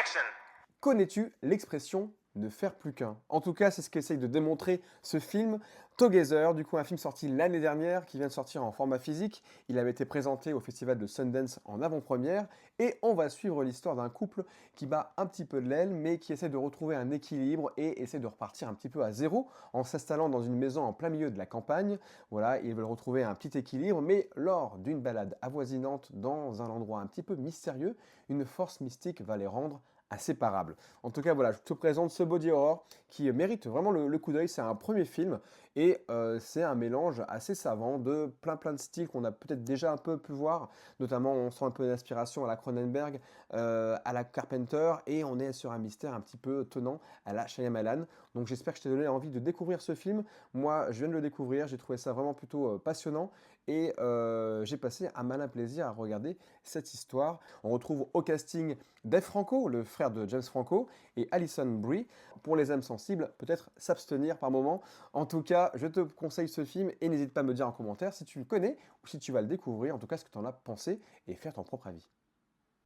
Action. Connais-tu l'expression ne faire plus qu'un? En tout cas, c'est ce qu'essaye de démontrer ce film Together, du coup un film sorti l'année dernière, qui vient de sortir en format physique. Il avait été présenté au festival de Sundance en avant-première, et on va suivre l'histoire d'un couple qui bat un petit peu de l'aile, mais qui essaie de retrouver un équilibre et essaie de repartir un petit peu à zéro en s'installant dans une maison en plein milieu de la campagne. Voilà, ils veulent retrouver un petit équilibre, mais lors d'une balade avoisinante dans un endroit un petit peu mystérieux, une force mystique va les rendre inséparables. En tout cas, voilà, je te présente ce body horror qui mérite vraiment le coup d'œil. C'est un premier film et c'est un mélange assez savant de plein de styles qu'on a peut-être déjà un peu pu voir. Notamment, on sent un peu d'inspiration à la Cronenberg, à la Carpenter, et on est sur un mystère un petit peu tenant à la Shyamalan. Donc j'espère que je t'ai donné envie de découvrir ce film. Moi, je viens de le découvrir, j'ai trouvé ça vraiment plutôt passionnant et j'ai passé un malin plaisir à regarder cette histoire. On retrouve au casting Dave Franco, le frère de James Franco, et Alison Brie. Pour les âmes sensibles, peut-être s'abstenir par moment. En tout cas, je te conseille ce film et n'hésite pas à me dire en commentaire si tu le connais ou si tu vas le découvrir, en tout cas ce que tu en as pensé et faire ton propre avis.